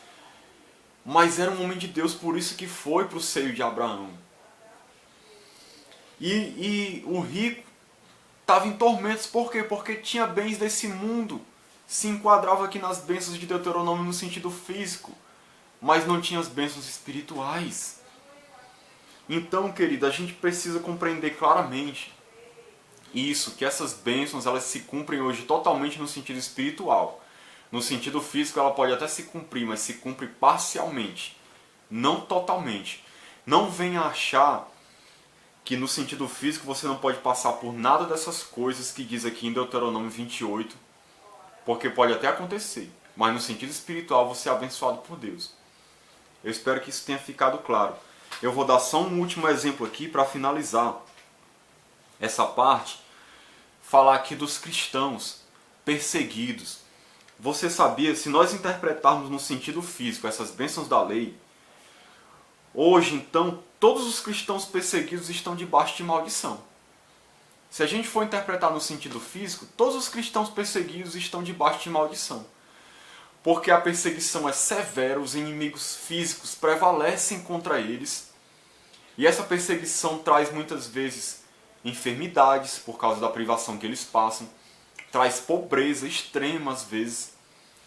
mas era um homem de Deus, por isso que foi para o seio de Abraão. E o rico estava em tormentos, por quê? Porque tinha bens desse mundo, se enquadrava aqui nas bênçãos de Deuteronômio no sentido físico, mas não tinha as bênçãos espirituais. Então, querido, a gente precisa compreender claramente isso, que essas bênçãos elas se cumprem hoje totalmente no sentido espiritual. No sentido físico ela pode até se cumprir, mas se cumpre parcialmente, não totalmente. Não venha achar que no sentido físico você não pode passar por nada dessas coisas que diz aqui em Deuteronômio 28, porque pode até acontecer, mas no sentido espiritual você é abençoado por Deus. Eu espero que isso tenha ficado claro. Eu vou dar só um último exemplo aqui para finalizar essa parte, falar aqui dos cristãos perseguidos. Você sabia, se nós interpretarmos no sentido físico essas bênçãos da lei, hoje então todos os cristãos perseguidos estão debaixo de maldição. Se a gente for interpretar no sentido físico, todos os cristãos perseguidos estão debaixo de maldição. Porque a perseguição é severa, os inimigos físicos prevalecem contra eles. E essa perseguição traz muitas vezes enfermidades por causa da privação que eles passam. Traz pobreza extrema às vezes,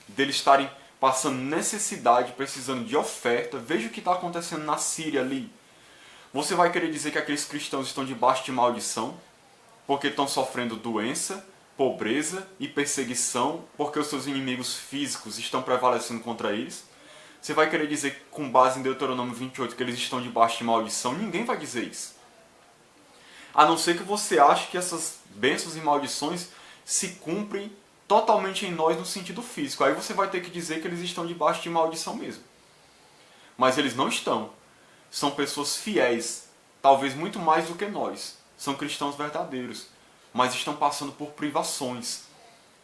deles estarem passando necessidade, precisando de oferta. Veja o que está acontecendo na Síria ali. Você vai querer dizer que aqueles cristãos estão debaixo de maldição porque estão sofrendo doença, pobreza e perseguição porque os seus inimigos físicos estão prevalecendo contra eles? Você vai querer dizer, com base em Deuteronômio 28, que eles estão debaixo de maldição? Ninguém vai dizer isso. A não ser que você ache que essas bênçãos e maldições se cumprem totalmente em nós no sentido físico. Aí você vai ter que dizer que eles estão debaixo de maldição mesmo. Mas eles não estão. São pessoas fiéis, talvez muito mais do que nós. São cristãos verdadeiros, mas estão passando por privações,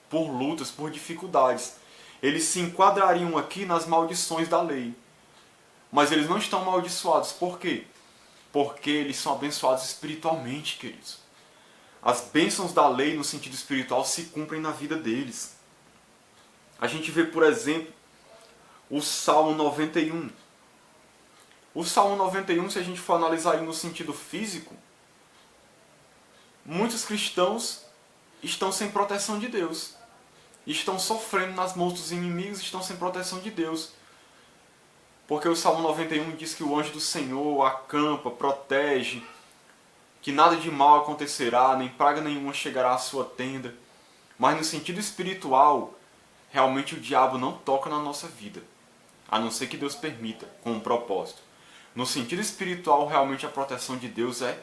por lutas, por dificuldades. Eles se enquadrariam aqui nas maldições da lei. Mas eles não estão amaldiçoados. Por quê? Porque eles são abençoados espiritualmente, queridos. As bênçãos da lei no sentido espiritual se cumprem na vida deles. A gente vê, por exemplo, o Salmo 91. O Salmo 91, se a gente for analisar aí no sentido físico, muitos cristãos estão sem proteção de Deus. Estão sofrendo nas mãos dos inimigos, estão sem proteção de Deus. Porque o Salmo 91 diz que o anjo do Senhor acampa, protege, que nada de mal acontecerá, nem praga nenhuma chegará à sua tenda. Mas no sentido espiritual, realmente o diabo não toca na nossa vida, a não ser que Deus permita, com um propósito. No sentido espiritual, realmente a proteção de Deus é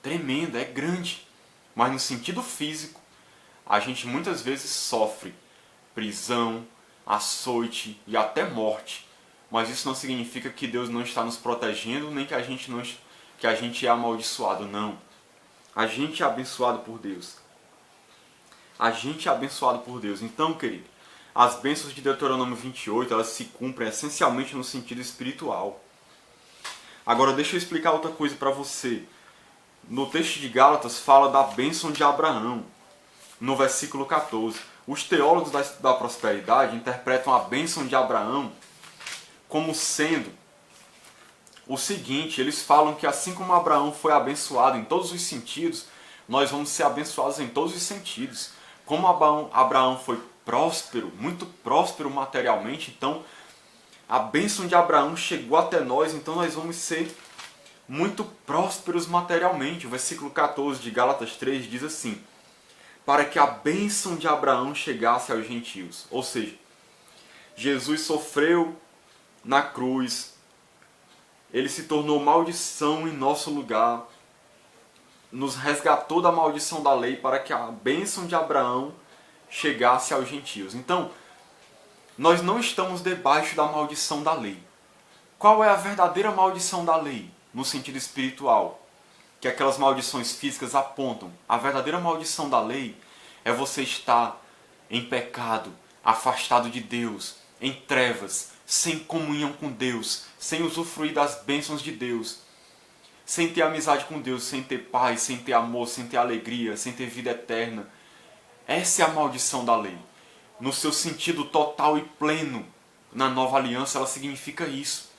tremenda, é grande. Mas no sentido físico, a gente muitas vezes sofre prisão, açoite e até morte. Mas isso não significa que Deus não está nos protegendo, nem que a gente é amaldiçoado, não. A gente é abençoado por Deus. A gente é abençoado por Deus. Então, querido, as bênçãos de Deuteronômio 28, elas se cumprem essencialmente no sentido espiritual. Agora, deixa eu explicar outra coisa para você. No texto de Gálatas fala da bênção de Abraão, no versículo 14. Os teólogos da prosperidade interpretam a bênção de Abraão como sendo o seguinte: eles falam que assim como Abraão foi abençoado em todos os sentidos, nós vamos ser abençoados em todos os sentidos. Como Abraão foi próspero, muito próspero materialmente, então a bênção de Abraão chegou até nós, então nós vamos ser muito prósperos materialmente. O versículo 14 de Gálatas 3 diz assim: para que a bênção de Abraão chegasse aos gentios. Ou seja, Jesus sofreu na cruz, ele se tornou maldição em nosso lugar, nos resgatou da maldição da lei para que a bênção de Abraão chegasse aos gentios. Então, nós não estamos debaixo da maldição da lei. Qual é a verdadeira maldição da lei, no sentido espiritual? Que aquelas maldições físicas apontam. A verdadeira maldição da lei é você estar em pecado, afastado de Deus, em trevas, sem comunhão com Deus, sem usufruir das bênçãos de Deus, sem ter amizade com Deus, sem ter paz, sem ter amor, sem ter alegria, sem ter vida eterna. Essa é a maldição da lei. No seu sentido total e pleno, na nova aliança, ela significa isso.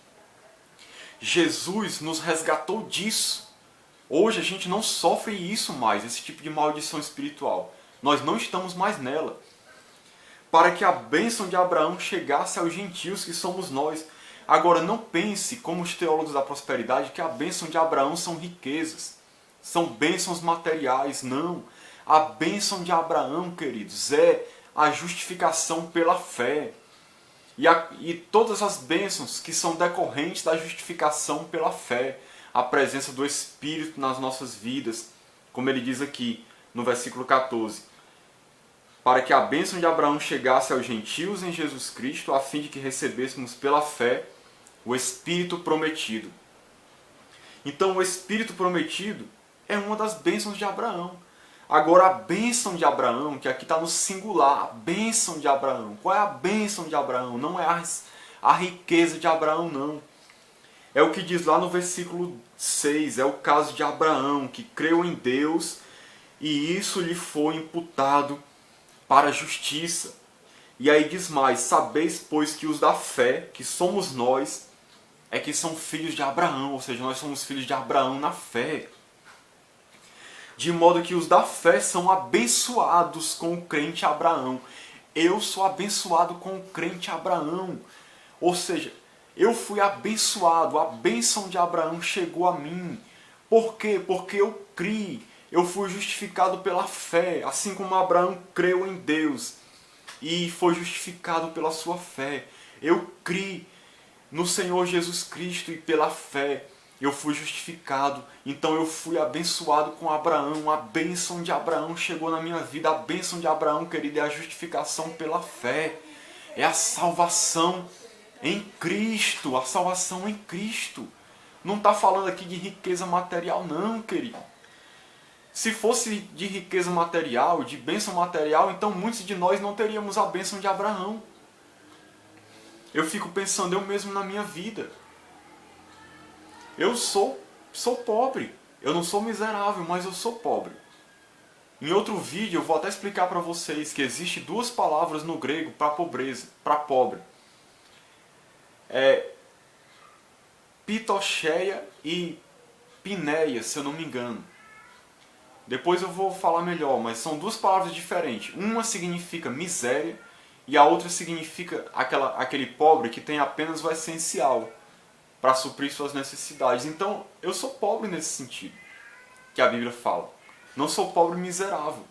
Jesus nos resgatou disso. Hoje a gente não sofre isso mais, esse tipo de maldição espiritual. Nós não estamos mais nela. Para que a bênção de Abraão chegasse aos gentios, que somos nós. Agora, não pense, como os teólogos da prosperidade, que a bênção de Abraão são riquezas, são bênçãos materiais. Não. A bênção de Abraão, queridos, é a justificação pela fé. E todas as bênçãos que são decorrentes da justificação pela fé. A presença do Espírito nas nossas vidas, como ele diz aqui no versículo 14. Para que a bênção de Abraão chegasse aos gentios em Jesus Cristo, a fim de que recebêssemos pela fé o Espírito prometido. Então o Espírito prometido é uma das bênçãos de Abraão. Agora a bênção de Abraão, que aqui está no singular, a bênção de Abraão. Qual é a bênção de Abraão? Não é a riqueza de Abraão, não. É o que diz lá no versículo 6, é o caso de Abraão, que creu em Deus e isso lhe foi imputado para a justiça. E aí diz mais, sabeis, pois, que os da fé, que somos nós, é que são filhos de Abraão, ou seja, nós somos filhos de Abraão na fé. De modo que os da fé são abençoados com o crente Abraão. Eu sou abençoado com o crente Abraão. Ou seja, eu fui abençoado, a bênção de Abraão chegou a mim. Por quê? Porque eu criei. Eu fui justificado pela fé, assim como Abraão creu em Deus e foi justificado pela sua fé. Eu criei no Senhor Jesus Cristo e pela fé eu fui justificado. Então eu fui abençoado com Abraão. A bênção de Abraão chegou na minha vida. A bênção de Abraão, querido, é a justificação pela fé. É a salvação em Cristo. A salvação em Cristo. Não está falando aqui de riqueza material, não, querido. Se fosse de riqueza material, de bênção material, então muitos de nós não teríamos a bênção de Abraão. Eu fico pensando eu mesmo na minha vida. Eu sou pobre. Eu não sou miserável, mas eu sou pobre. Em outro vídeo eu vou até explicar para vocês que existe duas palavras no grego para pobreza, para pobre. É pitocheia e pineia, se eu não me engano. Depois eu vou falar melhor, mas são duas palavras diferentes. Uma significa miséria e a outra significa aquele pobre que tem apenas o essencial para suprir suas necessidades. Então, eu sou pobre nesse sentido, que a Bíblia fala. Não sou pobre miserável.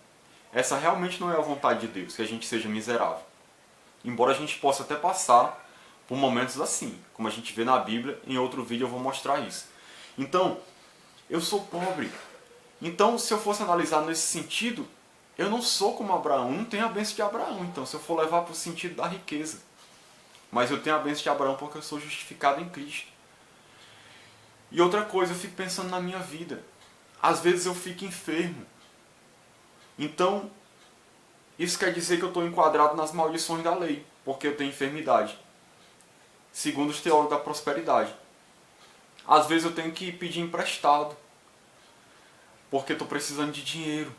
Essa realmente não é a vontade de Deus, que a gente seja miserável. Embora a gente possa até passar por momentos assim, como a gente vê na Bíblia, em outro vídeo eu vou mostrar isso. Então, eu sou pobre. Então, se eu fosse analisar nesse sentido, eu não sou como Abraão, não tenho a bênção de Abraão. Então, se eu for levar para o sentido da riqueza. Mas eu tenho a bênção de Abraão porque eu sou justificado em Cristo. E outra coisa, eu fico pensando na minha vida. Às vezes eu fico enfermo. Então, isso quer dizer que eu estou enquadrado nas maldições da lei, porque eu tenho enfermidade. Segundo os teólogos da prosperidade. Às vezes eu tenho que pedir emprestado, porque estou precisando de dinheiro.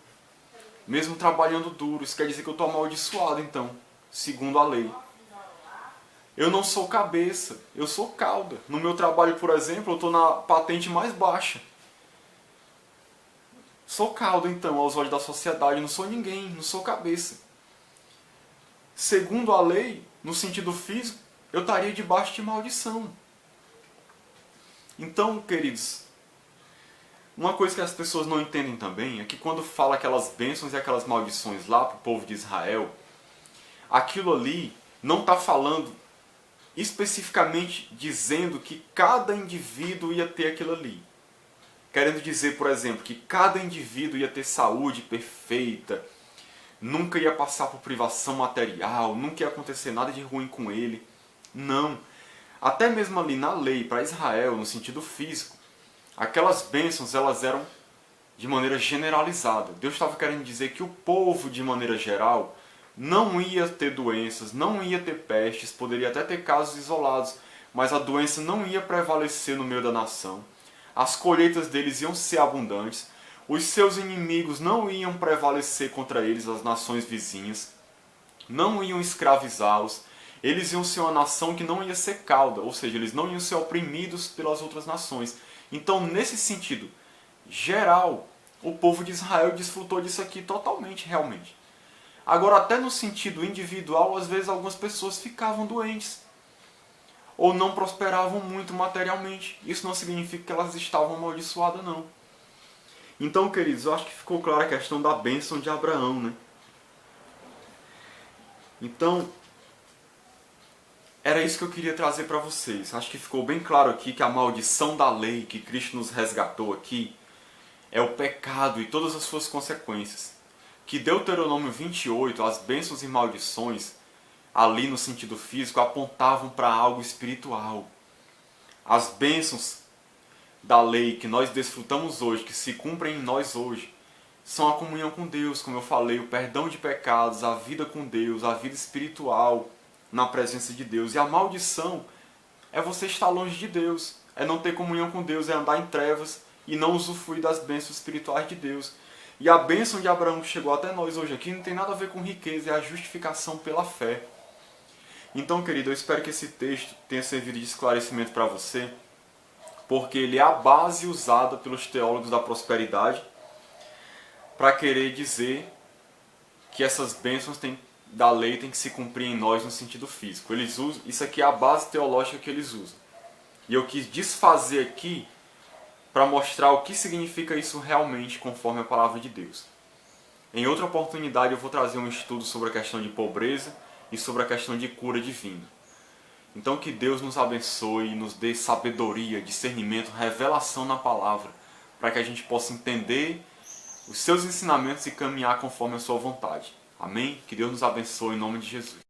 Mesmo trabalhando duro, isso quer dizer que eu estou amaldiçoado, então, segundo a lei. Eu não sou cabeça, eu sou cauda. No meu trabalho, por exemplo, eu estou na patente mais baixa. Sou cauda, então, aos olhos da sociedade. Não sou ninguém, não sou cabeça. Segundo a lei, no sentido físico, eu estaria debaixo de maldição. Então, queridos, Uma coisa que as pessoas não entendem também é que quando fala aquelas bênçãos e aquelas maldições lá para o povo de Israel, aquilo ali não está falando especificamente dizendo que cada indivíduo ia ter aquilo ali. Querendo dizer, por exemplo, que cada indivíduo ia ter saúde perfeita, nunca ia passar por privação material, nunca ia acontecer nada de ruim com ele. Não. Até mesmo ali na lei para Israel, no sentido físico, aquelas bênçãos elas eram de maneira generalizada. Deus estava querendo dizer que o povo, de maneira geral, não ia ter doenças, não ia ter pestes, poderia até ter casos isolados, mas a doença não ia prevalecer no meio da nação. As colheitas deles iam ser abundantes, os seus inimigos não iam prevalecer contra eles, as nações vizinhas, não iam escravizá-los, eles iam ser uma nação que não ia ser cauda, ou seja, eles não iam ser oprimidos pelas outras nações. Então, nesse sentido geral, o povo de Israel desfrutou disso aqui totalmente, realmente. Agora, até no sentido individual, às vezes algumas pessoas ficavam doentes ou não prosperavam muito materialmente. Isso não significa que elas estavam amaldiçoadas, não. Então, queridos, eu acho que ficou clara a questão da bênção de Abraão, né? Então, era isso que eu queria trazer para vocês. Acho que ficou bem claro aqui que a maldição da lei que Cristo nos resgatou aqui é o pecado e todas as suas consequências. Que Deuteronômio 28, as bênçãos e maldições, ali no sentido físico, apontavam para algo espiritual. As bênçãos da lei que nós desfrutamos hoje, que se cumprem em nós hoje, são a comunhão com Deus, como eu falei, o perdão de pecados, a vida com Deus, a vida espiritual na presença de Deus. E a maldição é você estar longe de Deus, é não ter comunhão com Deus, é andar em trevas e não usufruir das bênçãos espirituais de Deus. E a bênção de Abraão que chegou até nós hoje aqui não tem nada a ver com riqueza, é a justificação pela fé. Então, querido, eu espero que esse texto tenha servido de esclarecimento para você, porque ele é a base usada pelos teólogos da prosperidade para querer dizer que essas bênçãos da lei têm que se cumprir em nós no sentido físico. Eles usam, isso aqui é a base teológica que eles usam. E eu quis desfazer aqui para mostrar o que significa isso realmente conforme a palavra de Deus. Em outra oportunidade eu vou trazer um estudo sobre a questão de pobreza e sobre a questão de cura divina. Então que Deus nos abençoe e nos dê sabedoria, discernimento, revelação na palavra, para que a gente possa entender os seus ensinamentos e caminhar conforme a sua vontade. Amém? Que Deus nos abençoe em nome de Jesus.